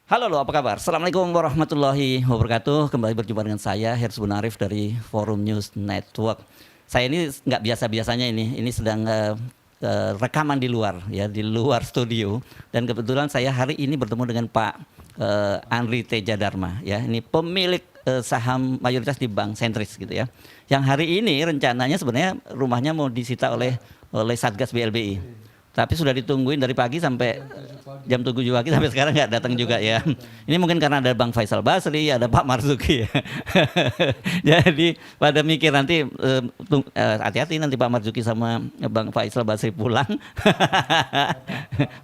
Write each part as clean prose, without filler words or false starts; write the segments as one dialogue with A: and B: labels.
A: Halo, apa kabar? Assalamualaikum warahmatullahi wabarakatuh. Kembali berjumpa dengan saya, Hersy Bunarif dari Forum News Network. Saya ini nggak biasa-biasanya ini sedang rekaman di luar, ya, di luar studio. Dan kebetulan saya hari ini bertemu dengan Pak Andri Teja Dharma, ya, ini pemilik saham mayoritas di Bank Sentris, gitu ya. Yang hari ini rencananya sebenarnya rumahnya mau disita oleh Satgas BLBI. Tapi sudah ditungguin dari pagi sampai jam 7 pagi sampai sekarang nggak datang juga, ya. Ini mungkin karena ada Bang Faisal Basri, ada Pak Marzuki, ya. Jadi pada mikir nanti hati-hati nanti Pak Marzuki sama Bang Faisal Basri pulang.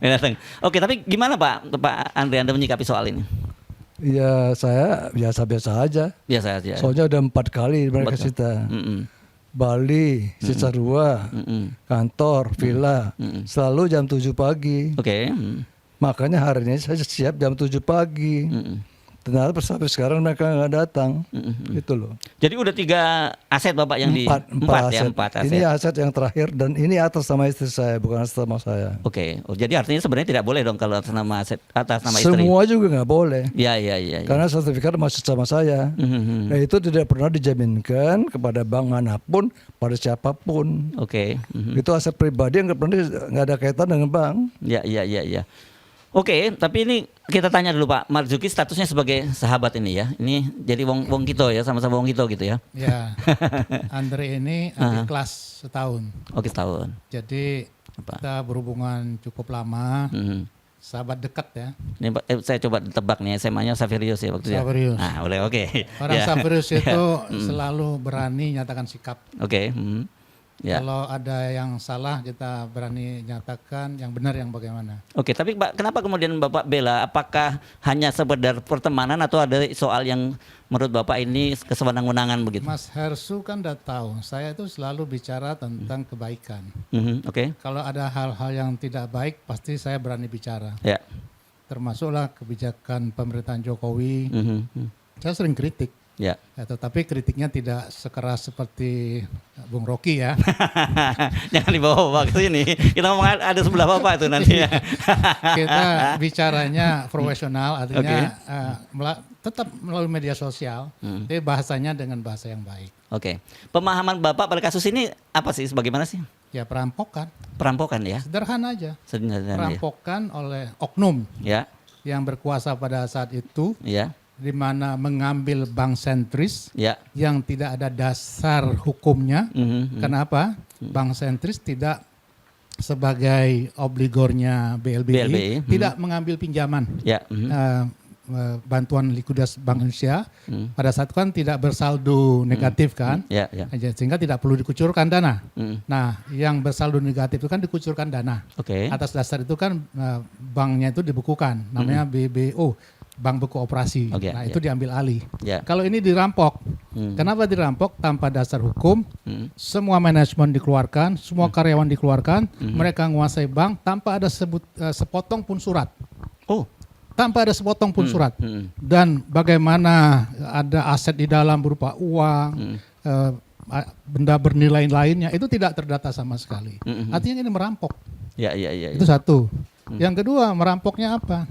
A: Datang. Oke, tapi gimana Pak Andri, Anda menyikapi soal ini?
B: Ya saya biasa-biasa aja.
A: Biasa aja.
B: Soalnya udah 4 kali mereka sita. Bali, Cisarua, kantor, villa, selalu jam 7 pagi.
A: Oke.
B: Makanya hari ini saya siap jam 7 pagi. Ternyata sampai sekarang mereka nggak datang. Gitu loh.
A: Jadi udah 3 aset Bapak yang
B: empat aset.
A: Ya, 4 aset.
B: Ini aset yang terakhir dan ini atas nama istri saya, bukan atas nama saya.
A: Oke. Oh, jadi artinya sebenarnya tidak boleh dong kalau atas nama istri.
B: Semua juga nggak boleh.
A: Ya.
B: Karena sertifikat masih sama saya. Nah itu tidak pernah dijaminkan kepada bank manapun, pada siapapun.
A: Oke.
B: Itu aset pribadi yang nggak ada kaitan dengan bank.
A: Ya. Oke, tapi ini kita tanya dulu Pak Marzuki, statusnya sebagai sahabat ini, ya. Ini jadi wong kito, ya, sama-sama wong kito gitu, ya.
C: Ya, Andre ini adik kelas setahun.
A: Oke, setahun.
C: Jadi kita berhubungan cukup lama, sahabat dekat, ya.
A: Ini saya coba tebak nih, SMA-nya Saverius ya waktu itu.
C: Saverius.
A: Nah, boleh, oke.
C: Orang Saverius itu selalu berani nyatakan sikap.
A: Oke. Ya.
C: Kalau ada yang salah kita berani nyatakan, yang benar yang bagaimana.
A: Oke, tapi Pak, kenapa kemudian Bapak bela? Apakah hanya sekedar pertemanan atau ada soal yang menurut Bapak ini kesewenang-wenangan begitu?
C: Mas Hersu kan udah tahu, saya itu selalu bicara tentang kebaikan.
A: Oke.
C: Kalau ada hal-hal yang tidak baik, pasti saya berani bicara.
A: Ya.
C: Termasuklah kebijakan pemerintahan Jokowi. Saya sering kritik.
A: Ya.
C: Tetapi kritiknya tidak sekeras seperti Bung Rocky, ya.
A: Jangan dibawa Bapak ke sini. Kita ngomong ada sebelah Bapak itu nanti, ya.
C: Kita bicaranya profesional, artinya tetap melalui media sosial. Tapi bahasanya dengan bahasa yang baik.
A: Oke. Pemahaman Bapak pada kasus ini apa sih? Bagaimana sih?
C: Ya perampokan.
A: Perampokan, ya.
C: Sederhana aja.
A: Sederhana,
C: perampokan oleh oknum.
A: Ya.
C: Yang berkuasa pada saat itu.
A: Ya.
C: Di mana mengambil Bank Sentris,
A: ya,
C: yang tidak ada dasar hukumnya. Kenapa? Bank Sentris tidak sebagai obligornya BLBI. Tidak mengambil pinjaman.
A: Ya.
C: Bantuan likuiditas Bank Indonesia pada saat itu kan tidak bersaldo negatif kan, sehingga tidak perlu dikucurkan dana. Nah, yang bersaldo negatif itu kan dikucurkan dana. Atas dasar itu kan banknya itu dibukukan, namanya BBO. Bank Buku Operasi. Itu diambil alih. Kalau ini dirampok. Kenapa dirampok? Tanpa dasar hukum. Semua manajemen dikeluarkan, semua karyawan dikeluarkan, mereka menguasai bank tanpa ada sepotong pun surat. Tanpa ada sepotong pun surat. Dan bagaimana ada aset di dalam berupa uang, benda bernilai lainnya, itu tidak terdata sama sekali. Artinya ini merampok. Itu satu. Yang kedua, merampoknya apa?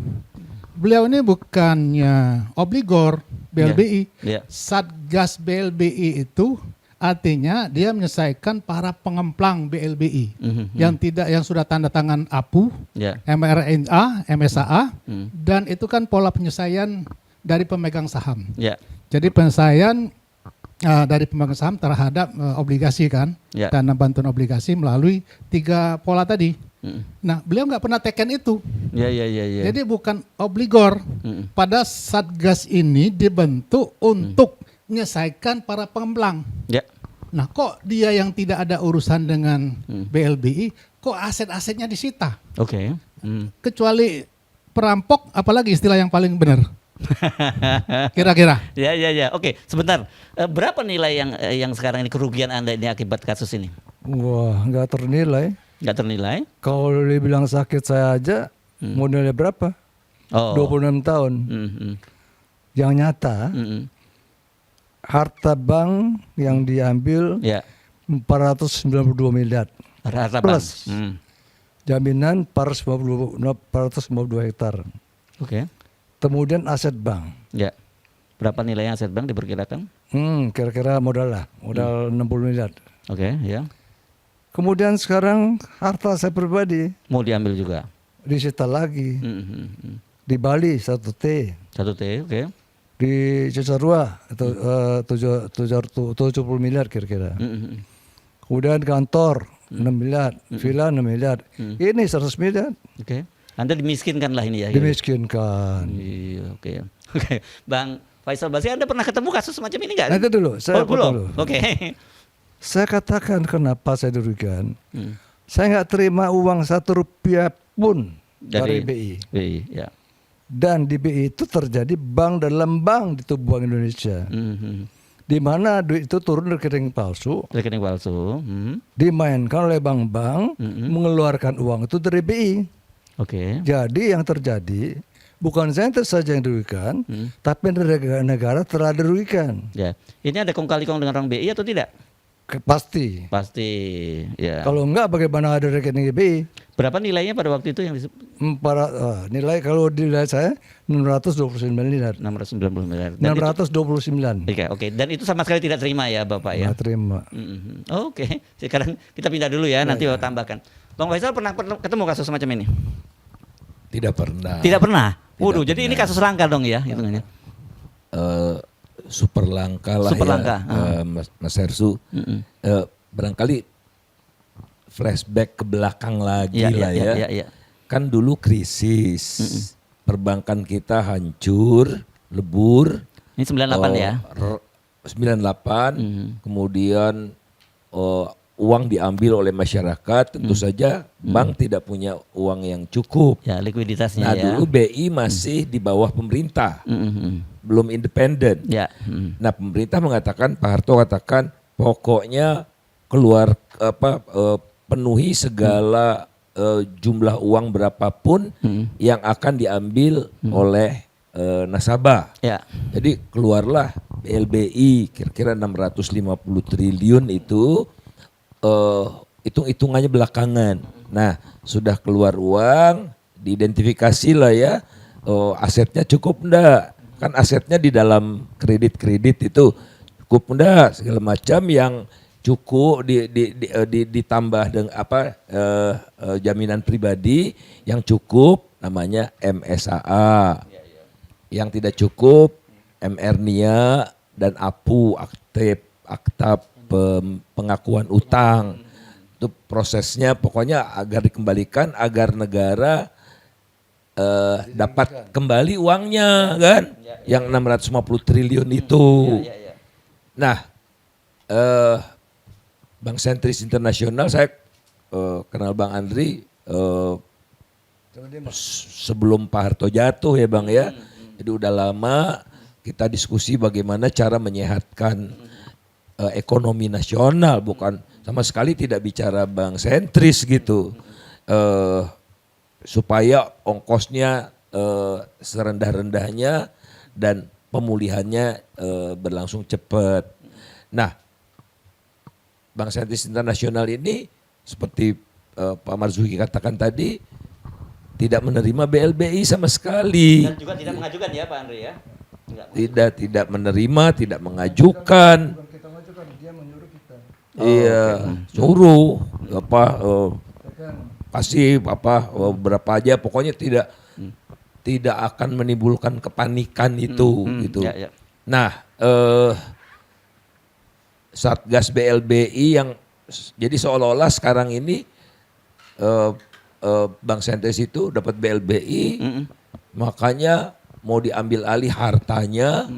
C: Beliau ini bukannya obligor BLBI. Satgas BLBI itu artinya dia menyelesaikan para pengemplang BLBI yang sudah tanda tangan APU, MRNA, MSAA, dan itu kan pola penyelesaian dari pemegang saham. Jadi penyelesaian dari pemegang saham terhadap obligasi kan, dana bantuan obligasi melalui 3 pola tadi. Nah, beliau nggak pernah teken itu. Jadi bukan obligor. Pada Satgas ini dibentuk untuk menyelesaikan para pengemplang. Nah, kok dia yang tidak ada urusan dengan BLBI, kok aset-asetnya disita? Kecuali perampok, apalagi istilah yang paling benar? Kira-kira.
A: Oke, sebentar. Berapa nilai yang sekarang ini kerugian Anda ini akibat kasus ini?
B: Wah, nggak ternilai.
A: Nggak ternilai?
B: Kalau dibilang sakit saya aja, mau nilai berapa? 26 tahun. Yang nyata, harta bank yang diambil 492 miliar.
A: Harta
B: plus
A: bank.
B: jaminan 452 hektar. Kemudian aset bank.
A: Ya. Berapa nilainya aset bank diperkirakan?
B: Kira-kira modal 60 miliar.
A: Oke, ya.
B: Kemudian sekarang harta saya pribadi
A: Mau diambil juga.
B: disita lagi. Di Bali 1T.
A: 1T, oke.
B: Di Cisarua itu 70 miliar kira-kira. Kemudian kantor 6 miliar, villa 6 miliar. Ini 100 miliar.
A: Oke. Anda dimiskinkan lah ini ya.
B: Dimiskinkan.
A: Iya, oke. Oke. Bang Faisal Basri, Anda pernah ketemu kasus semacam ini nggak?
B: Nanti dulu, saya
A: belum.
B: dulu.
A: Oke.
B: Saya katakan kenapa saya dirugikan. Saya nggak terima uang 1 rupiah pun dari BI.
A: BI, ya.
B: Dan di BI itu terjadi bank dalam bank di tubuh Bank Indonesia. Di mana duit itu turun dari rekening palsu.
A: Rekening palsu.
B: Dimainkan oleh bank-bank mengeluarkan uang itu dari BI.
A: Oke.
B: Jadi yang terjadi bukan saya saja yang dirugikan, tapi negara telah dirugikan.
A: Ya. Ini ada kong kali kong dengan orang BI atau tidak?
B: Pasti.
A: Pasti, ya.
B: Kalau enggak bagaimana ada rekening BI?
A: Berapa nilainya pada waktu itu yang
B: nilai kalau nilai saya 629 miliar.
A: 690 miliar.
B: 629.
A: Oke. Dan itu sama sekali tidak terima ya Bapak ya?
B: Nggak terima.
A: Oke. Sekarang kita pindah dulu ya, nanti Bapak tambahkan. Bang Faisal pernah ketemu kasus semacam ini?
D: Tidak pernah.
A: Tidak pernah? Waduh,
D: Tidak
A: jadi ini
D: pernah.
A: kasus langka dong ya hitungannya?
D: Super langka lah
A: Super
D: ya,
A: langka.
D: Mas Hersu. Barangkali flashback ke belakang lagi lah ya.
A: Iya.
D: Kan dulu krisis, perbankan kita hancur, lebur.
A: Ini 98 ya?
D: 98, kemudian uang diambil oleh masyarakat, tentu saja bank tidak punya uang yang cukup.
A: Ya, likuiditasnya
D: Nah
A: ya.
D: dulu BI masih di bawah pemerintah, belum independen.
A: Ya.
D: Nah pemerintah mengatakan, Pak Harto katakan pokoknya keluar penuhi segala jumlah uang berapapun yang akan diambil oleh nasabah.
A: Ya.
D: Jadi keluarlah BLBI kira-kira 650 triliun itu, hitung-hitungannya belakangan. Nah sudah keluar uang, diidentifikasi lah ya, asetnya cukup enggak? Kan asetnya di dalam kredit-kredit itu cukup enggak? Segala macam yang cukup ditambah dengan jaminan pribadi yang cukup namanya MSAA. Yang tidak cukup MR-NIA dan APU, akta pengakuan utang. Itu prosesnya pokoknya agar dikembalikan agar negara dapat kembali uangnya kan, yang 650 triliun itu. Nah, Bank Sentris Internasional saya kenal Bang Andri sebelum Pak Harto jatuh ya Bang ya. Jadi udah lama kita diskusi bagaimana cara menyehatkan ekonomi nasional, bukan sama sekali tidak bicara bank sentris gitu, supaya ongkosnya serendah-rendahnya dan pemulihannya berlangsung cepat. Nah, Bank Sentris Internasional ini seperti Pak Marzuki katakan tadi tidak menerima BLBI sama sekali.
A: Dan juga tidak mengajukan ya Pak Andre ya?
D: Tidak menerima, tidak mengajukan. Iya, suruh kasih berapa aja, pokoknya tidak akan menimbulkan kepanikan itu gitu.
A: Ya.
D: Nah, Satgas BLBI yang jadi seolah-olah sekarang ini Bank Sentris itu dapat BLBI, makanya mau diambil alih hartanya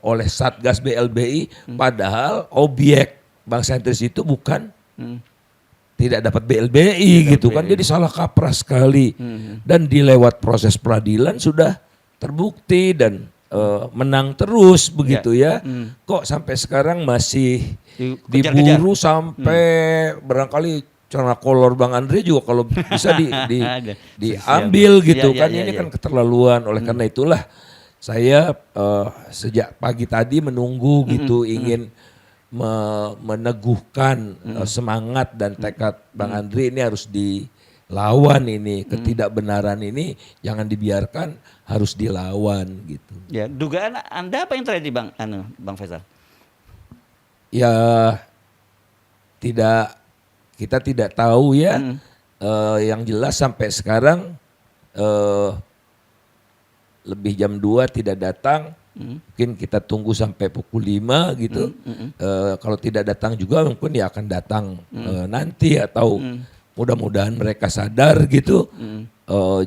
D: oleh Satgas BLBI, padahal objek Bank Sentris itu bukan tidak dapat BLBI gitu kan, jadi salah kaprah sekali. Dan dilewat proses peradilan sudah terbukti dan menang terus begitu ya. Kok sampai sekarang masih diburu sampai barangkali celana kolor Bang Andre juga kalau bisa diambil gitu kan. Ini kan keterlaluan. Oleh karena itulah saya sejak pagi tadi menunggu gitu, ingin meneguhkan semangat dan tekad Bang Andre ini harus lawan ini, ketidakbenaran ini jangan dibiarkan, harus dilawan gitu.
A: Ya, dugaan Anda apa yang terjadi Bang Faisal?
D: Ya kita tidak tahu ya. Yang jelas sampai sekarang lebih jam 2 tidak datang. Mungkin kita tunggu sampai pukul 5 gitu. Kalau tidak datang juga mungkin ya akan datang nanti, atau mudah-mudahan mereka sadar gitu.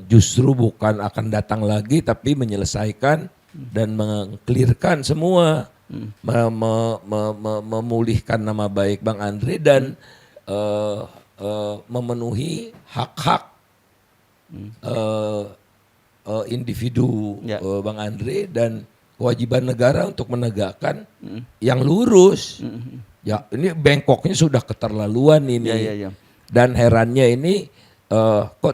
D: Justru bukan akan datang lagi tapi menyelesaikan dan mengklirkan semua. Memulihkan nama baik Bang Andre dan memenuhi hak-hak individu Bang Andre dan kewajiban negara untuk menegakkan yang lurus. Ya ini bengkoknya sudah keterlaluan ini. Dan herannya ini kok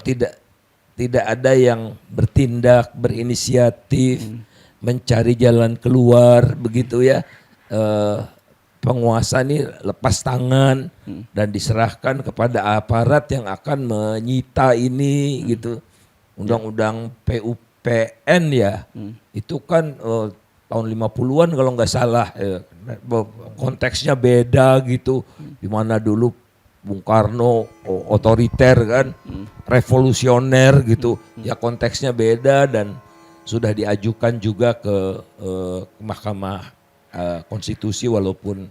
D: tidak ada yang bertindak, berinisiatif, mencari jalan keluar begitu ya. Penguasa ini lepas tangan dan diserahkan kepada aparat yang akan menyita ini gitu. Undang-undang PUPN ya, itu kan tahun 50-an kalau nggak salah, konteksnya beda gitu. Dimana dulu Bung Karno otoriter kan, revolusioner gitu, ya konteksnya beda dan sudah diajukan juga ke Mahkamah Konstitusi walaupun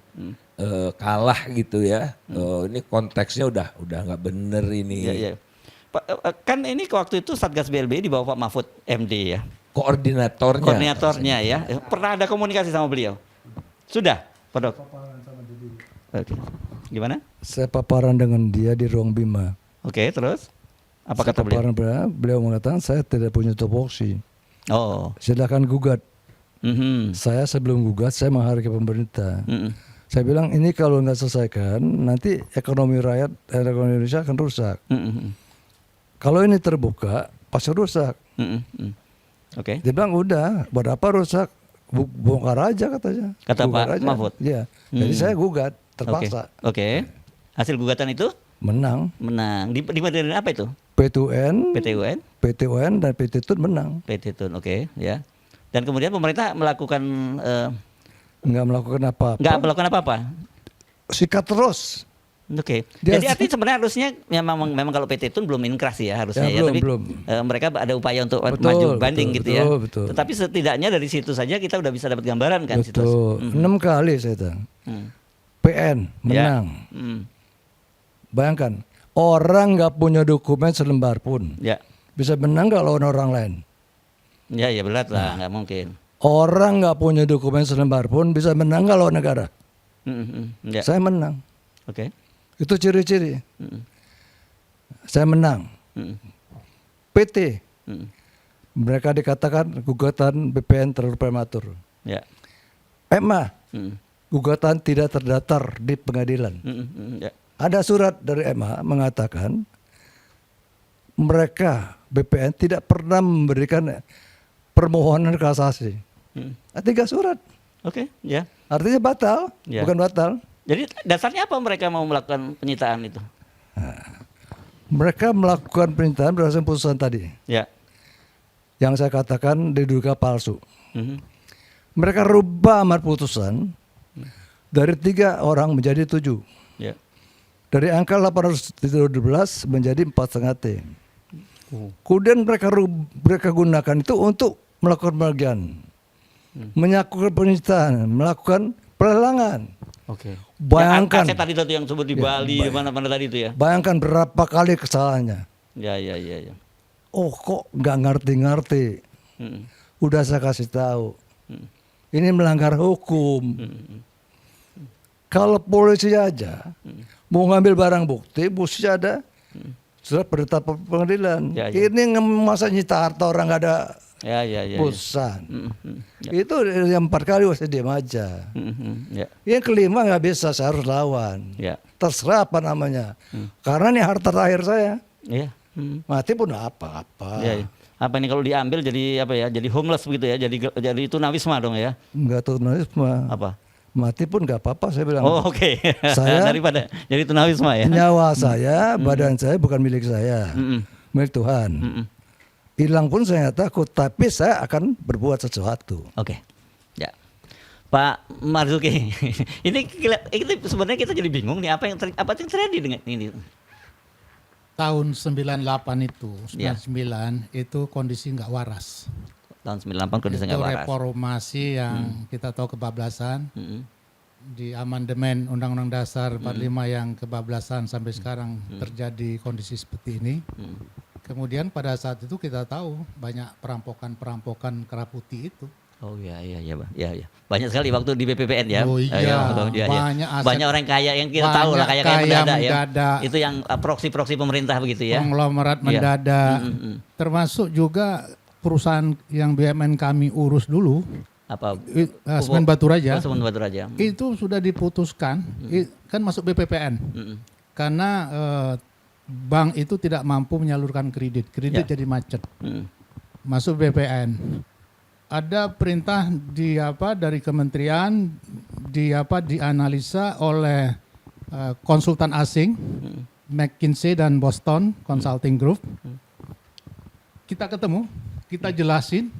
D: kalah gitu ya. Ini konteksnya udah nggak bener ini.
A: Kan ini waktu itu Satgas BLBI di bawah Pak Mahfud MD ya.
D: Koordinatornya
A: ya. Pernah ada komunikasi sama beliau? Sudah, Pak Dok? Gimana?
B: Saya paparan dengan dia di ruang Bima.
A: Oke, terus? Apa kata beliau?
B: Beliau mengatakan saya tidak punya tupoksi.
A: Oh.
B: Silakan gugat. Saya sebelum gugat saya menghargai pemerintah. Saya bilang ini kalau nggak selesaikan nanti ekonomi Indonesia akan rusak. Kalau ini terbuka pasti rusak.
A: Oke.
B: Dia bilang udah, buat apa rusak? Bongkar aja katanya.
A: Kata
B: bongkar
A: Pak Mahfud.
B: Iya. Jadi saya gugat, terpaksa.
A: Oke. Hasil gugatan itu?
B: Menang.
A: Di pengadilan apa itu?
B: PT-UN dan PT Tun menang.
A: PT Tun, oke, ya. Dan kemudian pemerintah melakukan
B: nggak melakukan apa-apa.
A: Nggak melakukan apa-apa.
B: Sikat terus.
A: Oke. Jadi artinya sebenarnya harusnya memang kalau PT Tun belum inkrah sih ya harusnya ya. Tapi mereka ada upaya untuk maju banding gitu ya.
B: Betul.
A: Tetapi setidaknya dari situ saja kita udah bisa dapat gambaran kan.
B: Betul. 6 kali saya tahu. PN menang. Bayangkan orang nggak punya dokumen selembar pun.
A: Ya.
B: Bisa menang nggak lawan orang lain?
A: Ya berat lah, nggak mungkin.
B: Orang nggak punya dokumen selembar pun bisa menang nggak lawan negara?
A: Ya.
B: Saya menang.
A: Oke.
B: Itu ciri-ciri. Saya menang. PT. Mereka dikatakan gugatan BPN terlalu prematur.
A: Ya.
B: EMA. Gugatan tidak terdaftar di pengadilan.
A: Ya.
B: Ada surat dari EMA mengatakan mereka BPN tidak pernah memberikan permohonan kasasi. 3 surat.
A: Oke, ya.
B: Artinya batal,
A: Ya.
B: bukan batal.
A: Jadi dasarnya apa mereka mau melakukan penyitaan itu?
B: Mereka melakukan penyitaan berdasarkan putusan tadi.
A: Ya.
B: Yang saya katakan diduga palsu. Mereka rubah amar putusan dari 3 orang menjadi 7.
A: Ya.
B: Dari angka 812 menjadi 4,5 T. Kemudian mereka gunakan itu untuk melakukan pembagian, melakukan penyitaan, melakukan pelelangan.
A: Oke.
B: Bayangkan.
A: Aset tadi yang sebut di Bali, di mana-mana tadi itu ya.
B: Bayangkan berapa kali kesalahannya.
A: Ya.
B: Oh kok nggak ngerti-ngerti. Udah saya kasih tahu. Ini melanggar hukum. Kalau polisi aja mau ngambil barang bukti, mesti ada surat perintah pengadilan.
A: Ya.
B: Ini masa nyita harta orang nggak ada
A: Ya.
B: putusan. Itu yang 4 kali saya diam aja.
A: Ya.
B: Yang kelima nggak bisa, saya harus lawan.
A: Ya.
B: Terserah apa namanya. Karena ini harta terakhir saya.
A: Iya.
B: Mati pun apa-apa.
A: Ya. Apa ini kalau diambil jadi apa ya? Jadi homeless begitu ya? Jadi itu tunawisma dong ya?
B: Enggak tunawisme.
A: Apa?
B: mati pun nggak apa-apa saya bilang.
A: Oh oke.
B: Saya
A: daripada jadi tunawisma ya.
B: Nyawa saya, badan saya bukan milik saya, milik Tuhan. Hilang pun saya nggak takut, tapi saya akan berbuat sesuatu.
A: Oke. Ya. Pak Marzuki, ini sebenarnya kita jadi bingung nih apa yang terjadi dengan ini.
C: Tahun 98 itu, 99
A: Ya.
C: itu kondisi nggak waras.
A: Tahun 98 kondisi nggak
C: Itu
A: waras.
C: reformasi yang kita tahu kebablasan. Di amandemen Undang-Undang Dasar 45 yang kebablasan sampai sekarang terjadi kondisi seperti ini. Kemudian pada saat itu kita tahu banyak perampokan kera putih itu.
A: Oh iya Bang. Iya. Banyak sekali waktu di BPPN ya.
C: Oh iya, banyak aset,
A: banyak orang kaya yang kita tahu lah kaya mendadak ya.
C: mendadak.
A: Itu yang proksi pemerintah begitu ya.
C: Konglomerat mendadak. Termasuk juga perusahaan yang BUMN kami urus dulu,
A: Apa?
C: Semen Batu Raja.
A: Semen Batu Raja.
C: Itu sudah diputuskan, kan masuk BPPN. Karena bank itu tidak mampu menyalurkan kredit jadi macet. Masuk BPN. Ada perintah dari kementerian dianalisa oleh konsultan asing, McKinsey dan Boston Consulting Group. Kita ketemu, kita jelasin,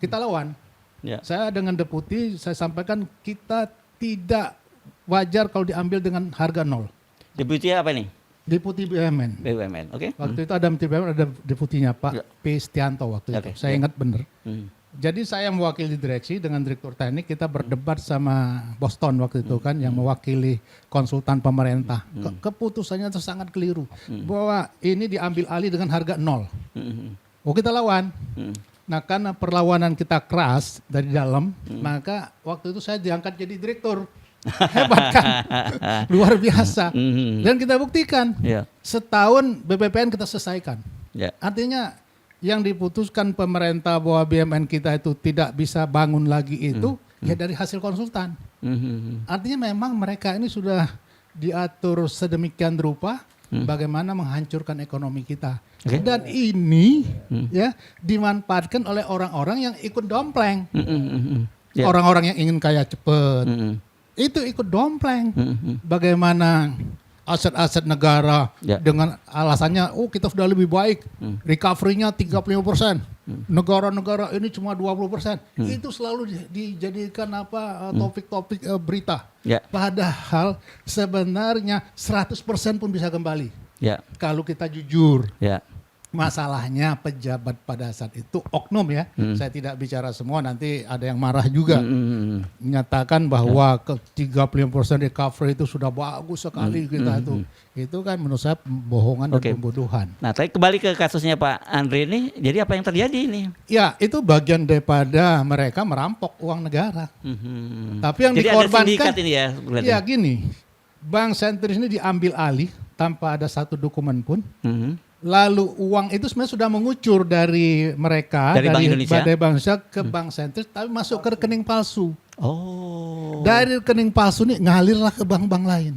C: kita lawan.
A: Ya.
C: Saya dengan deputi saya sampaikan kita tidak wajar kalau diambil dengan harga nol.
A: Deputi apa nih?
C: Deputi BUMN.
A: BUMN, oke.
C: Waktu itu ada Menteri BUMN, ada deputinya Pak
A: Ya.
C: P. Stianto waktu itu. Saya ingat benar. Jadi saya mewakili direksi dengan direktur teknik, kita berdebat sama Boston waktu itu kan yang mewakili konsultan pemerintah. Keputusannya itu sangat keliru bahwa ini diambil alih dengan harga nol. Oh kita lawan. Nah karena perlawanan kita keras dari dalam, maka waktu itu saya diangkat jadi direktur. Hebat kan? Luar biasa. Dan kita buktikan.
A: Ya.
C: Setahun BPPN kita selesaikan.
A: Ya.
C: Artinya yang diputuskan pemerintah bahwa BUMN kita itu tidak bisa bangun lagi itu ya dari hasil konsultan. Artinya memang mereka ini sudah diatur sedemikian rupa bagaimana menghancurkan ekonomi kita.
A: Okay.
C: Dan ini ya dimanfaatkan oleh orang-orang yang ikut dompleng.
A: Ya.
C: Orang-orang yang ingin kaya cepat. Itu ikut dompleng. Bagaimana aset-aset negara dengan alasannya kita sudah lebih baik, recovery-nya 35%, negara-negara ini cuma 20%. Itu selalu dijadikan topik-topik berita. Padahal sebenarnya 100% pun bisa kembali. Kalau kita jujur. Masalahnya pejabat pada saat itu oknum ya. Saya tidak bicara semua, nanti ada yang marah juga. Menyatakan bahwa ke 35% recovery itu sudah bagus sekali kita itu. Itu kan menurut saya bohongan dan pembodohan.
A: Nah, tapi kembali ke kasusnya Pak Andre ini, jadi apa yang terjadi ini?
C: Ya, itu bagian daripada mereka merampok uang negara. Tapi yang
A: jadi
C: dikorbankan
A: ada sindikat ini ya.
C: Ya gini, Bank Sentris ini diambil alih tanpa ada satu dokumen pun. Lalu uang itu sebenarnya sudah mengucur dari mereka, dari Bank Indonesia ke Bank Sentris, tapi masuk ke rekening palsu. Dari rekening palsu ini ngalirlah ke bank-bank lain.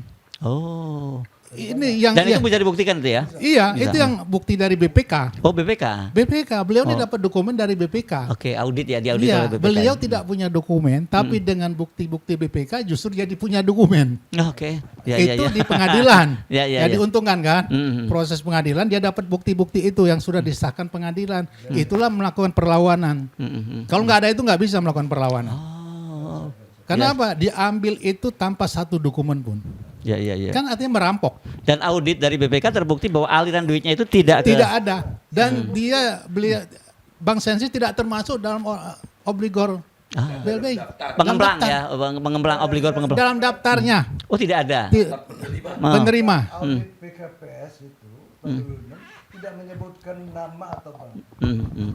C: Ini yang
A: dan itu bisa dibuktikan itu ya?
C: Iya, bisa. Itu yang bukti dari BPK.
A: Oh BPK?
C: BPK, beliau ini dapat dokumen dari BPK.
A: Oke, audit ya, diaudit oleh BPK.
C: Beliau tidak punya dokumen, tapi dengan bukti-bukti BPK justru jadi punya dokumen.
A: Oke.
C: Itu di pengadilan.
A: Ya,
C: diuntungkan kan? Proses pengadilan dia dapat bukti-bukti itu yang sudah disahkan pengadilan. Itulah melakukan perlawanan. Kalau nggak ada itu nggak bisa melakukan perlawanan. Kenapa? Diambil itu tanpa satu dokumen pun.
A: Ya.
C: Kan artinya merampok.
A: Dan audit dari BPK terbukti bahwa aliran duitnya itu tidak
C: ada. Dan beliau Bank Sentris tidak termasuk dalam obligor BLBI.
A: Pengembang ya, pengembang obligor pengembang.
C: Dalam daftarnya.
A: Oh tidak ada.
C: Penerima.
B: Audit PKPS itu tidak menyebutkan nama atau bank.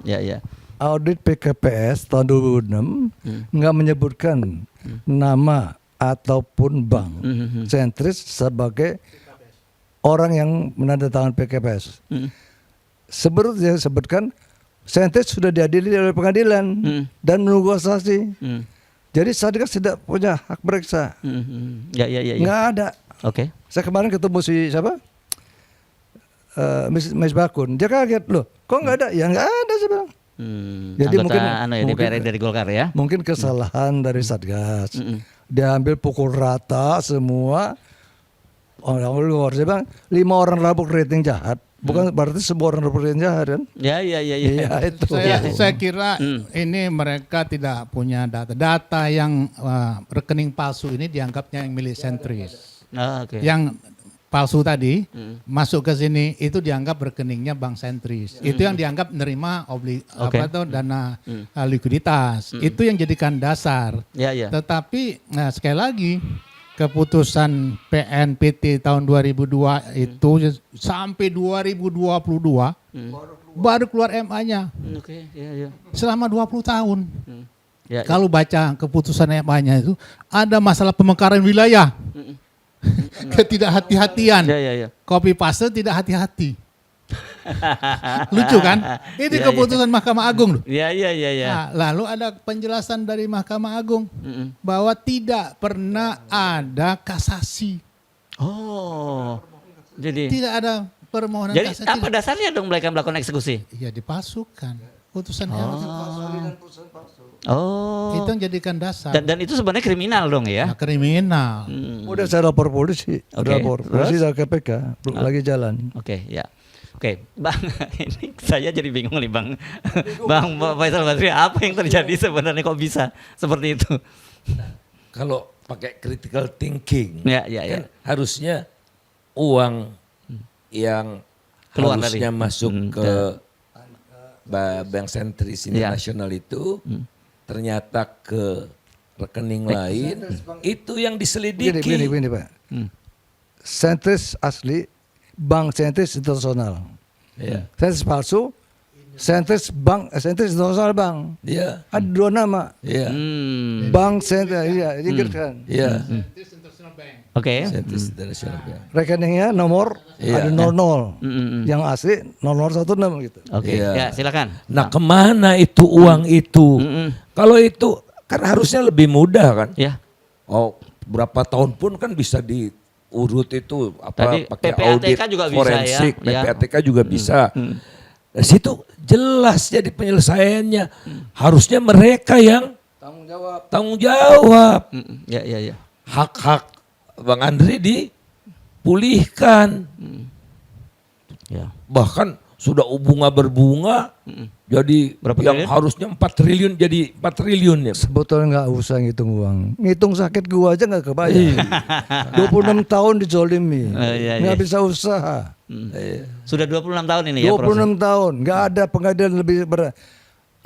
A: Ya.
B: Audit PKPS tahun 2006 nggak menyebutkan nama ataupun bank Sentris sebagai orang yang menandatangani PKPS. Sebenarnya dia sebutkan Sentris sudah diadili oleh pengadilan dan menunggu kasasi. Jadi Satgas tidak punya hak periksa.
A: Ya.
B: Nggak ada.
A: Oke.
B: Saya kemarin ketemu si siapa? Mas Bakun. Dia kaget loh. Kok nggak ada? Ya nggak ada sih bilang.
A: Jadi mungkin DPR dari Golkar ya.
B: Mungkin kesalahan dari Satgas. diambil pukul rata semua orang luar. Saya bilang 5 orang rabuk rating jahat, bukan berarti semua orang rabuk rating jahat kan?
A: Ya.
B: Itu.
C: Saya kira ini mereka tidak punya data yang rekening palsu ini dianggapnya yang milik sentris.
A: Okay.
C: Yang palsu tadi masuk ke sini itu dianggap rekeningnya bank sentris. Itu yang dianggap menerima dana likuiditas. Itu yang jadikan dasar. Tetapi sekali lagi keputusan PNPT tahun 2002 itu sampai 2022 baru keluar MA-nya. Selama 20 tahun. Kalau baca keputusan MA-nya itu ada masalah pemekaran wilayah. Ketidakhati-hatian. Copy paste tidak hati-hati. Lucu kan? Ini keputusan Mahkamah Agung loh. Nah, lalu ada penjelasan dari Mahkamah Agung bahwa tidak pernah ada kasasi.
A: Jadi
C: tidak ada permohonan kasasi.
A: Jadi apa dasarnya dong mereka melakukan eksekusi?
C: Ya dipalsukan. Putusan itu yang jadikan dasar.
A: Dan itu sebenarnya kriminal dong ya?
C: Kriminal.
B: Udah saya lapor polisi, polisi dan KPK lagi jalan.
A: Oke, Bang, ini saya jadi bingung nih Bang. Bang Faisal Basri, apa yang terjadi sebenarnya kok bisa seperti itu?
D: Kalau pakai critical thinking,
A: kan
D: harusnya uang yang
A: keluar
D: harusnya masuk ke Bank Sentris Internasional itu ternyata ke rekening lain, itu yang diselidiki.
B: Begini Pak. Sentris asli, Bank Sentris Internasional. Sentris palsu, Sentris Internasional Bank. Ada 2 nama. Bank Sentris, Inggris kan.
C: Sentris International Bank.
D: Sentris International Bank.
B: Rekeningnya nomor ada 00. Yang asli 0016 gitu.
A: Silakan.
D: Nah, kemana itu uang itu? Kalau itu kan harusnya lebih mudah kan? Berapa tahun pun kan bisa diurut itu pakai audit
A: juga
D: forensik,
A: bisa,
D: PPATK juga bisa. Dari situ jelas jadi penyelesaiannya. Harusnya mereka yang tanggung jawab. Hak-hak Bang Andri dipulihkan. Bahkan sudah bunga berbunga, jadi
A: berapa
D: yang
A: triliun?
D: harusnya 4 triliun jadi 4 triliun ya.
B: Sebetulnya nggak usah ngitung uang, ngitung sakit gua aja nggak kebayang. 26 tahun dizolimi, nggak bisa usaha.
A: Sudah 26 tahun ini ya.
B: 26 tahun, nggak ada pengadilan lebih berat.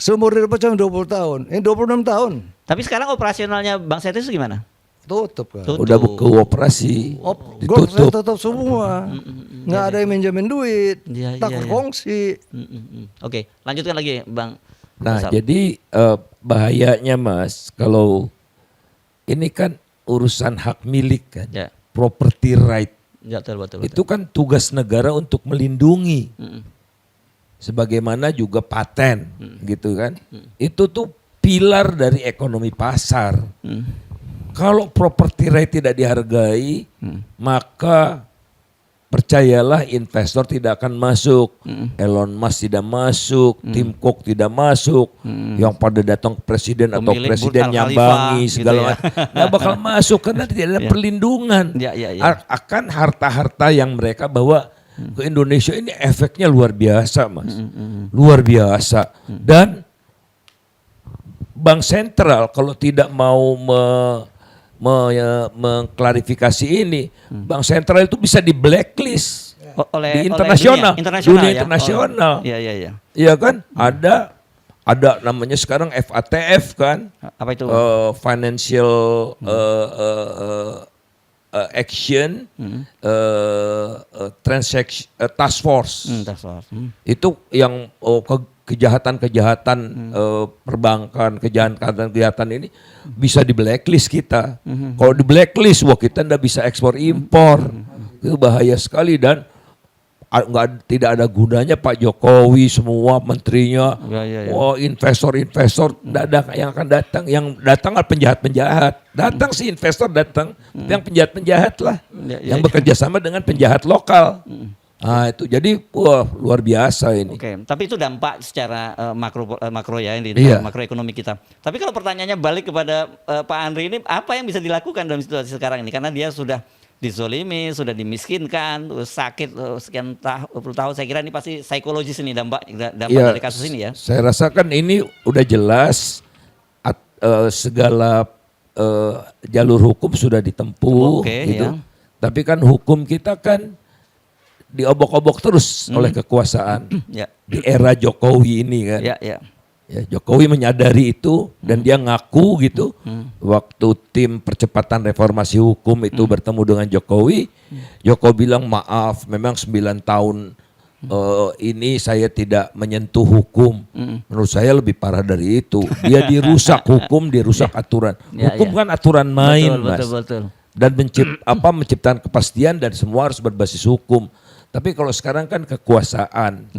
B: Seumur hidup cuma 20 tahun, ini 26 tahun.
A: Tapi sekarang operasionalnya Bank Sentris gimana?
B: Tutup kan.
D: Udah ke operasi, ditutup.
B: Tutup semua, nggak ada yang minjemin duit, takut kongsi.
A: Oke, lanjutkan lagi Bang.
D: Nah, jadi bahayanya Mas, kalau ini kan urusan hak milik kan, property right.
A: Betul.
D: Itu kan tugas negara untuk melindungi. Sebagaimana juga paten, gitu kan. Itu tuh pilar dari ekonomi pasar. Kalau property right tidak dihargai, maka percayalah investor tidak akan masuk. Elon Musk tidak masuk, Tim Cook tidak masuk. Yang pada datang presiden atau presiden nyambangi segala macam, nggak bakal masuk karena tidak ada perlindungan. Akan harta-harta yang mereka bawa ke Indonesia ini efeknya luar biasa, Mas. Luar biasa. Dan Bank Sentral kalau tidak mau mengklarifikasi ini, Bank Sentral itu bisa di blacklist di internasional, dunia internasional. Iya kan? Ada namanya sekarang FATF kan?
A: Apa itu?
D: Financial Action Transaction Task Force. Itu yang kejahatan-kejahatan perbankan, kejahatan ini bisa di blacklist kita. Kalau di blacklist, wah kita nggak bisa ekspor impor. Itu bahaya sekali dan tidak ada gunanya Pak Jokowi semua menterinya, wah investor nggak ada yang akan datang. Yang datang adalah penjahat-penjahat. Datang si investor datang, yang penjahat-penjahat lah, yang bekerja sama dengan penjahat lokal. Itu jadi wah luar biasa ini.
A: Oke, tapi itu dampak secara makro ya ini makroekonomi kita. Tapi kalau pertanyaannya balik kepada Pak Andri ini, apa yang bisa dilakukan dalam situasi sekarang ini? Karena dia sudah dizolimi, sudah dimiskinkan, sakit sekian puluh tahun. Saya kira ini pasti psikologis ini dampak dari kasus ini ya.
D: Saya rasakan ini udah jelas segala jalur hukum sudah ditempuh gitu. Ya. Tapi kan hukum kita kan diobok-obok terus oleh kekuasaan di era Jokowi ini kan. Ya, Jokowi menyadari itu dan dia ngaku gitu waktu tim percepatan reformasi hukum itu bertemu dengan Jokowi, Jokowi bilang maaf memang 9 tahun ini saya tidak menyentuh hukum. Menurut saya lebih parah dari itu. Dia dirusak hukum, dirusak aturan. Hukum kan aturan main, Mas.
A: Betul.
D: Dan menciptakan kepastian dan semua harus berbasis hukum. Tapi kalau sekarang kan kekuasaan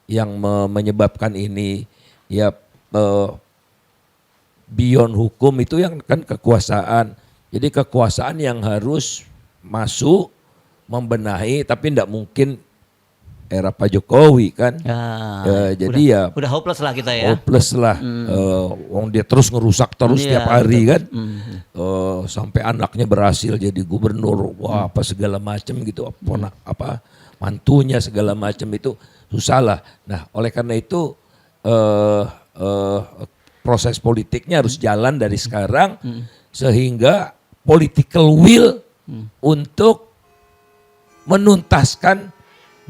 D: yang menyebabkan ini beyond hukum itu yang kan kekuasaan. Jadi kekuasaan yang harus masuk membenahi, tapi tidak mungkin era Pak Jokowi kan. Jadi
A: udah hopeless lah kita ya.
D: Hopeless lah. Dia terus ngerusak terus tiap hari kan. Sampai anaknya berhasil jadi gubernur, wah apa segala macam gitu, mantunya segala macam itu susah lah. Nah oleh karena itu proses politiknya harus jalan dari sekarang sehingga political will untuk menuntaskan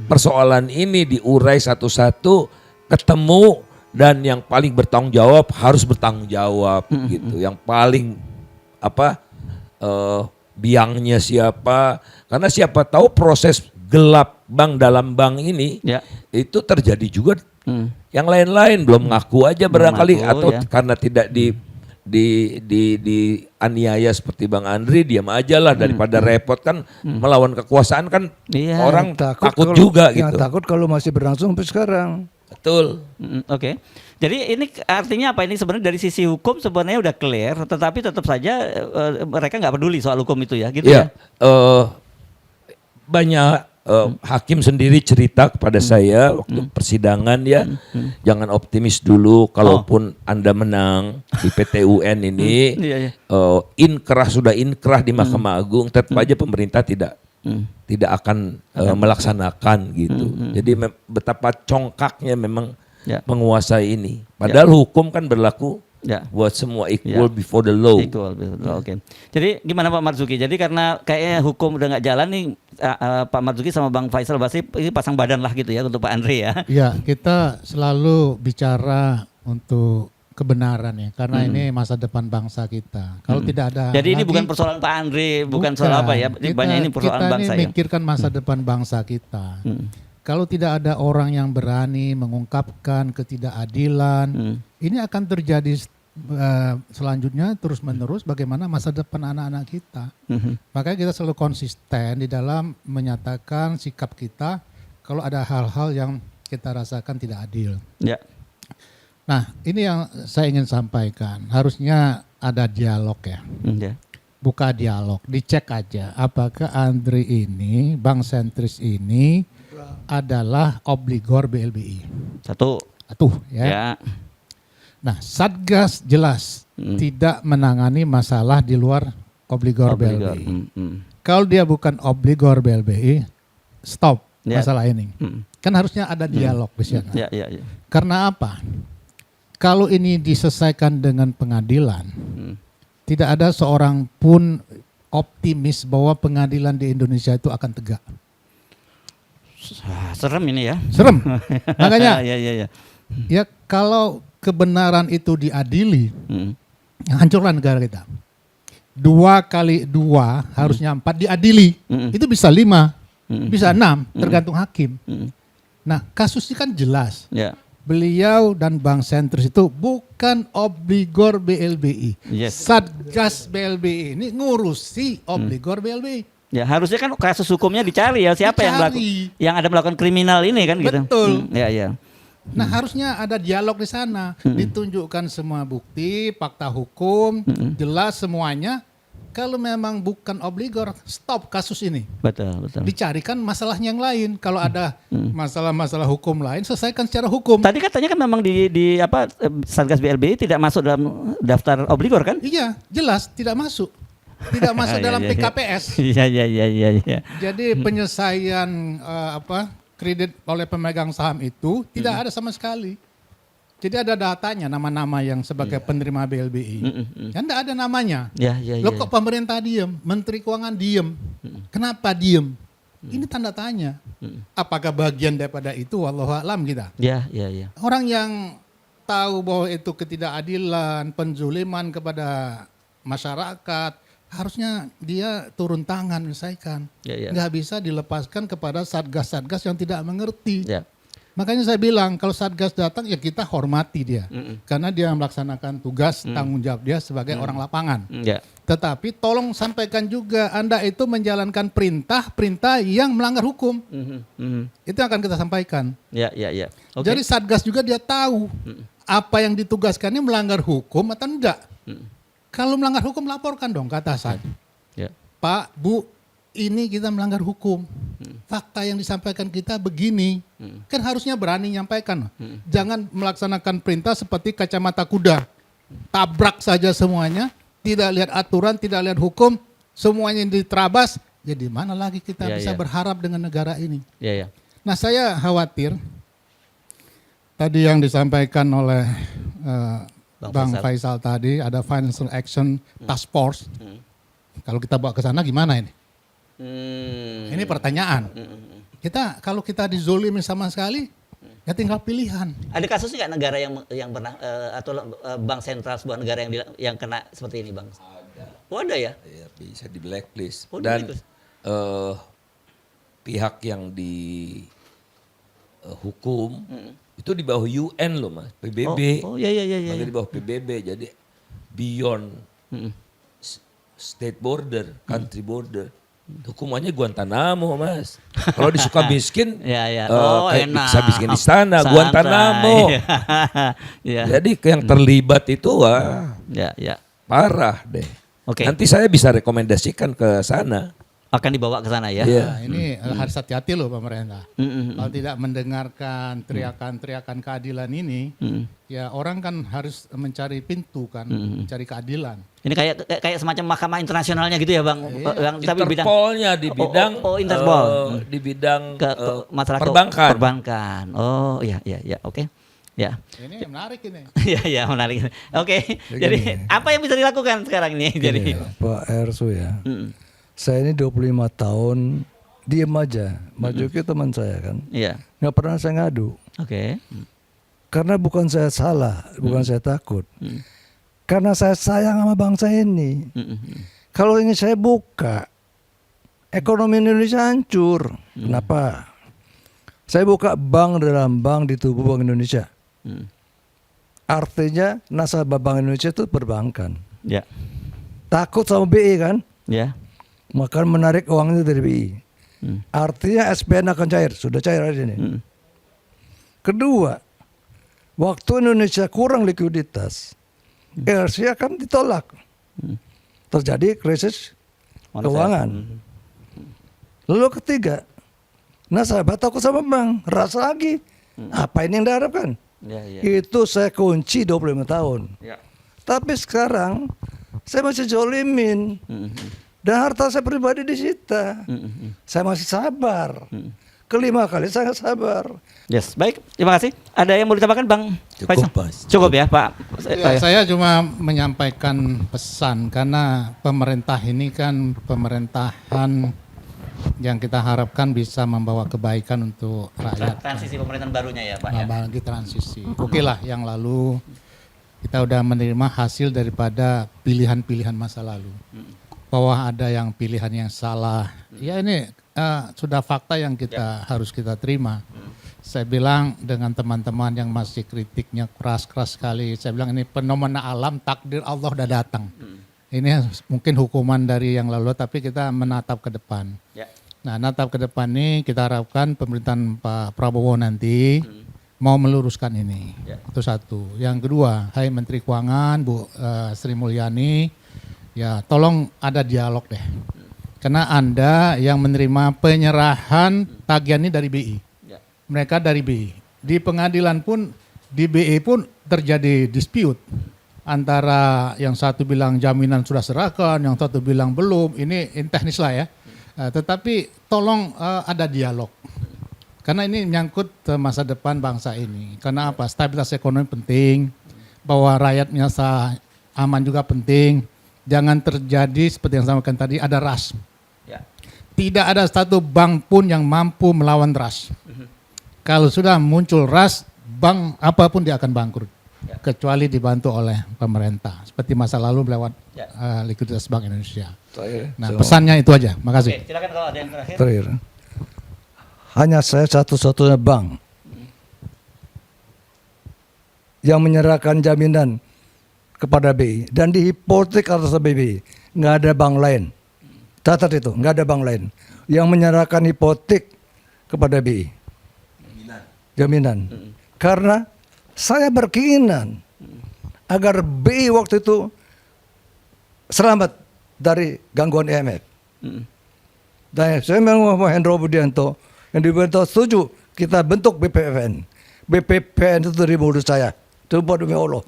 D: persoalan ini diurai satu-satu, ketemu dan yang paling bertanggung jawab harus bertanggung jawab gitu. Yang paling biangnya siapa? Karena siapa tahu proses gelap bank dalam bank ini itu terjadi juga yang lain-lain belum ngaku aja barangkali atau karena tidak dianiaya seperti Bang Andri, diam aja lah daripada repot kan melawan kekuasaan kan orang takut juga gitu.
B: Yang takut kalau masih berlangsung sampai sekarang.
D: Betul.
A: Oke. Jadi ini artinya apa? Ini sebenarnya dari sisi hukum sebenarnya udah clear, tetapi tetap saja mereka nggak peduli soal hukum itu ya, gitu ya?
D: Banyak hakim sendiri cerita kepada saya waktu persidangan jangan optimis dulu, kalaupun Anda menang di PT UN ini sudah inkrah di Mahkamah Agung, tetap aja pemerintah tidak akan melaksanakan gitu. Jadi betapa congkaknya memang menguasai ini. Padahal hukum kan berlaku buat semua equal before the law.
A: Oke. Jadi gimana Pak Marzuki? Jadi karena kayaknya hukum udah nggak jalan nih, Pak Marzuki sama Bang Faisal Basri ini pasang badan lah gitu ya untuk Pak Andri ya.
C: Iya, kita selalu bicara untuk kebenaran ya, karena ini masa depan bangsa kita. Kalau tidak ada.
A: Jadi ini bukan persoalan Pak Andri, bukan soal apa ya? Banyak ini persoalan bangsa ya. Kita
C: mikirkan masa depan bangsa kita. Kalau tidak ada orang yang berani mengungkapkan ketidakadilan, ini akan terjadi selanjutnya terus-menerus bagaimana masa depan anak-anak kita. Makanya kita selalu konsisten di dalam menyatakan sikap kita kalau ada hal-hal yang kita rasakan tidak adil. Nah, ini yang saya ingin sampaikan. Harusnya ada dialog ya. Buka dialog, dicek aja apakah Andri ini, bank sentris ini adalah obligor BLBI.
A: Satu ya. Nah, Satgas jelas tidak menangani masalah di luar obligor BLBI. Kalau dia bukan obligor BLBI, stop masalah ini. Kan harusnya ada dialog di sana. Karena apa? Kalau ini diselesaikan dengan pengadilan, tidak ada seorang pun optimis bahwa pengadilan di Indonesia itu akan tegak. Serem ini ya.
C: Serem. Makanya ya kalau kebenaran itu diadili, hancurlah negara kita. 2 kali 2 harusnya 4 diadili. Itu bisa 5, bisa 6, tergantung hakim. Nah kasus ini kan jelas. Beliau dan bank sentris itu bukan obligor BLBI. Satgas BLBI ini ngurusi obligor BLBI.
A: Ya harusnya kan kasus hukumnya dicari ya, siapa yang ada melakukan kriminal ini kan gitu.
C: Betul.
A: Nah
C: harusnya ada dialog di sana, ditunjukkan semua bukti, fakta hukum, jelas semuanya. kalau memang bukan obligor, stop kasus ini.
A: Betul.
C: Dicarikan masalah yang lain. Kalau ada masalah-masalah hukum lain, selesaikan secara hukum.
A: Tadi katanya kan memang di Satgas BLBI tidak masuk dalam daftar obligor kan?
C: Iya, jelas tidak masuk. Tidak masuk dalam PKPS.
A: Iya.
C: Jadi penyelesaian kredit oleh pemegang saham itu tidak ada sama sekali. Jadi ada datanya nama-nama yang sebagai penerima BLBI. Kan tidak ada namanya. Loh kok pemerintah diem, Menteri Keuangan diem. Kenapa diem? Ini tanda tanya. Apakah bagian daripada itu? Wallahu a'lam kita.
A: Iya.
C: Orang yang tahu bahwa itu ketidakadilan, penzuliman kepada masyarakat, harusnya dia turun tangan menyelesaikan. Nggak bisa dilepaskan kepada satgas-satgas yang tidak mengerti. Makanya saya bilang kalau Satgas datang ya kita hormati dia. Karena dia melaksanakan tugas tanggung jawab dia sebagai orang lapangan. Tetapi tolong sampaikan juga Anda itu menjalankan perintah yang melanggar hukum. Itu yang akan kita sampaikan.
A: Okay.
C: Jadi Satgas juga dia tahu apa yang ditugaskannya melanggar hukum atau enggak. Kalau melanggar hukum laporkan dong ke atasan. Pak, Bu, ini kita melanggar hukum. Fakta yang disampaikan kita begini. Kan harusnya berani nyampaikan. Jangan melaksanakan perintah seperti kacamata kuda. Tabrak saja semuanya, tidak lihat aturan, tidak lihat hukum, semuanya diterabas. Jadi mana lagi kita bisa berharap dengan negara ini? Nah, saya khawatir tadi yang disampaikan oleh Bang Faisal tadi, ada Financial Action Task Force. Kalau kita bawa ke sana gimana ini? Ini pertanyaan. Kalau kita dizolimi sama sekali, ya tinggal pilihan.
A: Ada kasus nggak negara yang pernah atau bank sentral sebuah negara yang kena seperti ini, Bang?
D: Ada.
A: Ada ya?
D: Ya, bisa di blacklist.
A: Dan
D: pihak yang hukum itu di bawah UN loh, Mas, PBB.
A: Iya.
D: Di bawah PBB, jadi beyond state border, country border. Hukumannya Guantanamo, Mas. Kalau di Sukamiskin, kayak
A: enak.
D: bisa bikin istana, Guantanamo. Jadi yang terlibat itu parah deh. Nanti saya bisa rekomendasikan ke sana.
A: Akan dibawa ke sana ya?
C: Nah, ini harus hati-hati loh pemerintah. Kalau tidak mendengarkan teriakan-teriakan keadilan ini, ya orang kan harus mencari pintu kan, mencari keadilan.
A: Ini kayak semacam mahkamah internasionalnya gitu ya, Bang?
D: Interpolnya di bidang
A: Interpol.
D: Di bidang
A: masalah perbankan. Oh, iya, oke. Ya.
C: Ini menarik ini.
A: Iya, menarik. Oke. Jadi apa yang bisa dilakukan sekarang ini? Jadi
B: Pak Ersu ya. Saya ini 25 tahun diem aja. Maju ke teman saya kan.
A: Iya.
B: Nggak pernah saya ngadu.
A: Oke.
B: Karena bukan saya salah, bukan saya takut. Karena saya sayang sama bangsa ini. Kalau ini saya buka, ekonomi Indonesia hancur. Kenapa? Saya buka bank dalam bank di tubuh Bank Indonesia. Artinya nasabah Bank Indonesia itu perbankan.
A: Ya.
B: Takut sama BI kan?
A: Ya.
B: Maka menarik uangnya dari BI. Artinya SPN akan cair. Sudah cair hari ini. Kedua, waktu Indonesia kurang likuiditas, LC akan ditolak. Terjadi krisis keuangan. Lalu ketiga, nasabah takut sama bank. Rasa lagi. Apa ini yang diharapkan? Itu saya kunci 25 tahun. Tapi sekarang saya masih jolimin. Dan harta saya pribadi disita. Saya masih sabar. Kelima kali saya sabar.
A: Yes, baik. Terima kasih. Ada yang mau ditambahkan, Bang?
D: Cukup,
A: ya, Pak.
C: Saya cuma menyampaikan pesan karena pemerintah ini kan pemerintahan yang kita harapkan bisa membawa kebaikan untuk rakyat.
A: Transisi pemerintahan barunya ya, Pak.
C: Bagi transisi. Oke lah, yang lalu kita udah menerima hasil daripada pilihan-pilihan masa lalu. Bahwa ada yang pilihan yang salah. Ya ini sudah fakta yang harus kita terima. Saya bilang dengan teman-teman yang masih kritiknya keras-keras sekali. Saya bilang ini fenomena alam, takdir Allah udah datang. Ini mungkin hukuman dari yang lalu tapi kita menatap ke depan. Nah, natap ke depan ini kita harapkan pemerintahan Pak Prabowo nanti mau meluruskan ini. Itu satu. Yang kedua, hai Menteri Keuangan, Bu Sri Mulyani, Ya, tolong ada dialog deh. Karena Anda yang menerima penyerahan tagihan ini dari BI.
A: Ya.
C: Mereka dari BI. Di pengadilan pun, di BI pun terjadi dispute. Antara yang satu bilang jaminan sudah serahkan, yang satu bilang belum. Ini teknis lah ya. Tetapi tolong ada dialog. Karena ini menyangkut masa depan bangsa ini. Karena apa? Stabilitas ekonomi penting. Bahwa rakyatnya aman juga penting. Jangan terjadi seperti yang saya sampaikan tadi, ada ras. Ya. Tidak ada satu bank pun yang mampu melawan ras. Kalau sudah muncul ras, bank apapun dia akan bangkrut. Ya. Kecuali dibantu oleh pemerintah. Seperti masa lalu lewat likuiditas Bank Indonesia. Nah, pesannya itu aja. Makasih.
A: Oke, silakan kalau ada yang terakhir.
B: Terakhir. Hanya saya satu-satunya bank yang menyerahkan jaminan kepada BI dan dihipotek atas BI. Nggak ada bank lain. Catat itu, nggak ada bank lain yang menyerahkan hipotek kepada BI. Jaminan. Karena saya berkeinginan agar BI waktu itu selamat dari gangguan IMF. Dan saya memang Hendro Budianto yang dibentuk setuju kita bentuk BPPN. BPPN itu dari mulut saya. Coba demi Allah.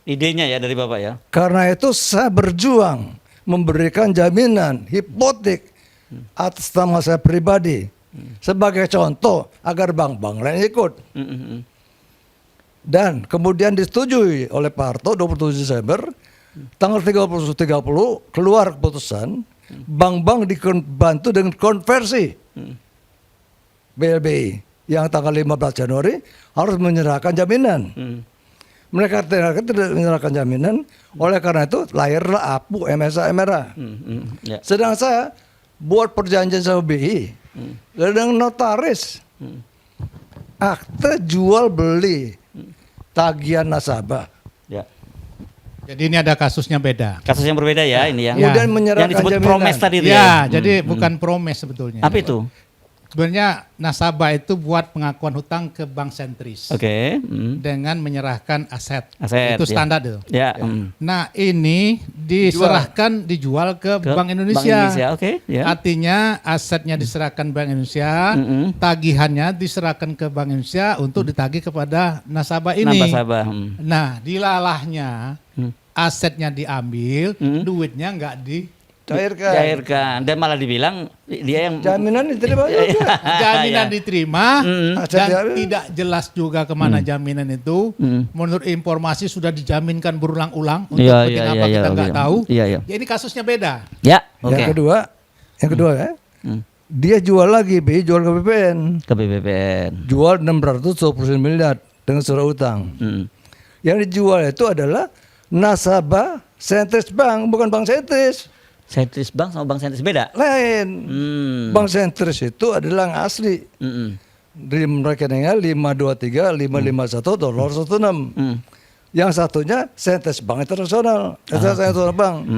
A: Idenya ya dari Bapak ya.
B: Karena itu saya berjuang memberikan jaminan hipotek atas nama saya pribadi sebagai contoh agar bank-bank lain ikut. Dan kemudian disetujui oleh Pak Harto 27 Desember tanggal 30 keluar keputusan bank-bank dibantu dengan konversi BLBI yang tanggal 15 Januari harus menyerahkan jaminan. Mereka tidak menyerahkan jaminan, oleh karena itu lahirlah APU, MSA, MRA.
A: Ya.
B: Sedang saya buat perjanjian sama BI dengan notaris, akte jual beli tagihan nasabah.
A: Ya.
C: Jadi ini ada kasusnya beda.
A: Kasus yang berbeda ya ini ya.
B: Kemudian menyerahkan
A: yang disebut
B: jaminan.
A: promes tadi itu
C: Ya,
A: ya.
C: jadi bukan promes sebetulnya.
A: Apa itu?
C: Sebenarnya nasabah itu buat pengakuan hutang ke bank sentris.
A: Oke.
C: Dengan menyerahkan aset.
A: Aset,
C: Itu
A: ya.
C: standar itu.
A: Ya.
C: Nah, ini dijual ke Bank Indonesia.
A: Bank Indonesia, oke. Ya.
C: Artinya asetnya diserahkan Bank Indonesia, tagihannya diserahkan ke Bank Indonesia untuk ditagih kepada nasabah ini.
A: Nasabah.
C: Nah, dilalahnya asetnya diambil, duitnya nggak
B: Cairkan.
A: Dan malah dibilang dia yang
B: Jaminan diterima juga.
C: jaminan diterima dan
B: Aset
C: tidak jelas juga kemana jaminan itu. Menurut informasi sudah dijaminkan berulang-ulang untuk penting apa kita nggak tahu. Ya, ini kasusnya beda.
A: Ya, oke.
B: Yang kedua ya. Dia jual lagi, BI jual ke BPN.
A: Ke BPPN.
B: Jual 629 miliar dengan surat utang. Yang dijual itu adalah nasabah sentris bank, bukan bank sentris.
A: Sentris Bank sama Bank Sentris beda?
B: Lain. Bank sentris itu adalah yang asli. Di rekeningnya 523, 551, $16. Yang satunya sentris Bank Internasional. Internasional Bank.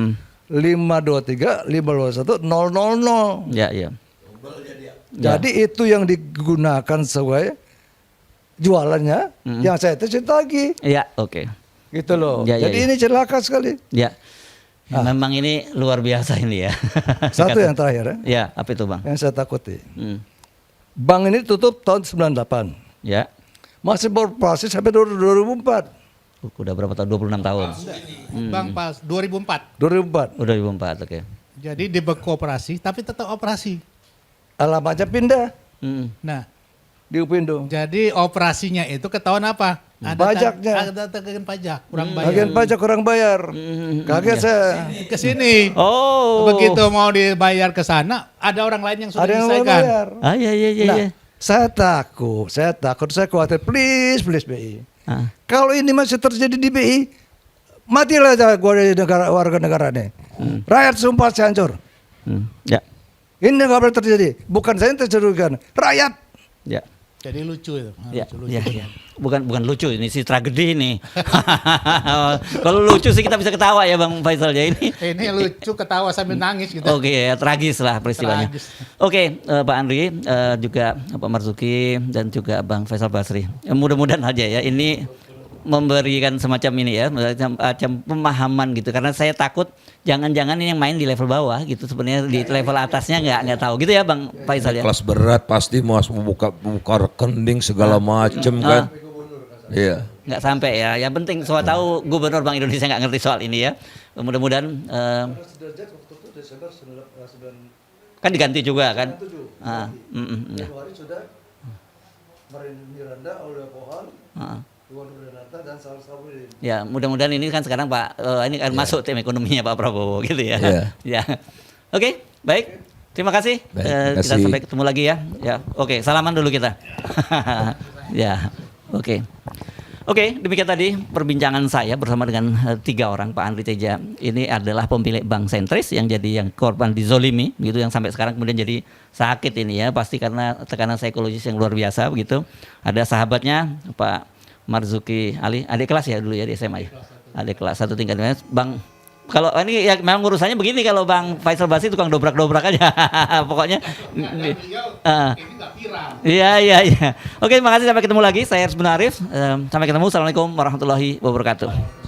B: 523, 521, 000.
A: Ya.
B: Jadi itu yang digunakan sebagai jualannya, yang sentris itu lagi.
A: Ya, oke.
B: Gitu loh.
A: Ya,
B: Jadi ini celaka sekali.
A: Ya. Memang ini luar biasa ini ya.
B: Satu yang terakhir ya.
A: Ya, apa itu Bang?
B: Yang saya takuti. Bank ini tutup tahun 98.
A: Ya.
B: Masih beroperasi sampai 2004.
A: Udah berapa tahun? 26 tahun.
C: Bank pas 2004.
A: 2004, oke.
C: Jadi dia berkooperasi tapi tetap operasi.
B: Alamatnya pindah
C: Nah,
B: di Upindo.
C: jadi operasinya itu ketahuan apa?
B: Pajaknya.
C: Ada tagihan pajak, kurang bayar.
B: Bagian pajak kurang bayar. Kaget saya.
C: Ke sini.
A: Oh.
C: Begitu mau dibayar ke sana, ada orang lain yang sudah
B: Ada yang mau
C: diselesaikan.
B: bayar.
A: Iya.
B: Nah, saya takut, saya khawatir. Please BI. Kalau ini masih terjadi di BI, matilah gue dari warga negara ini. Rakyat sumpah hancur.
A: Ya.
B: Ini nggak boleh terjadi. Bukan saya yang terjerukan, rakyat.
A: Ya.
C: Jadi lucu itu.
A: Ya. Bukan lucu, ini sih tragedi ini. Kalau lucu sih kita bisa ketawa ya Bang Faisal ya ini.
C: Ini lucu ketawa sambil nangis gitu.
A: Oke, ya, tragis lah peristiwanya.
C: Tragis.
A: Oke, Pak Andri, juga Pak Marzuki dan juga Bang Faisal Basri. Mudah-mudahan aja ya ini memberikan semacam ini ya, semacam pemahaman gitu. Karena saya takut jangan-jangan ini yang main di level bawah gitu, sebenarnya di level atasnya nggak tahu gitu ya Bang Faisal ya.
D: Kelas berat pasti mau buka rekening segala macem kan. Iya.
A: Nggak sampai ya. Yang penting soal tahu Gubernur Bank Indonesia nggak ngerti soal ini ya. Mudah-mudahan kan diganti juga kan.
B: Januari sudah Miranda, Aulia Pohan, Iwan Renata dan Sabudin.
A: Ya, mudah-mudahan ini kan sekarang Pak ini kan masuk tim ekonominya Pak Prabowo gitu ya. Ya. Oke, baik. Terima kasih. Kita sampai ketemu lagi ya. Ya, oke. Salaman dulu kita. Ya, oke. Oke, demikian tadi perbincangan saya bersama dengan 3 orang, Pak Andri Teja. Ini adalah pemilik bank sentris yang jadi yang korban dizolimi, gitu, yang sampai sekarang kemudian jadi sakit ini ya, pasti karena tekanan psikologis yang luar biasa begitu. Ada sahabatnya Pak Marzuki Ali, adik kelas ya dulu ya di SMA ya, adik kelas 1 tingkat Bang. Kalau ini ya memang urusannya begini, kalau Bang Faisal Basri tukang dobrak-dobrak aja. Pokoknya iya. Oke, terima kasih, sampai ketemu lagi. Saya Hersbun Arif. Sampai ketemu. Assalamualaikum warahmatullahi wabarakatuh.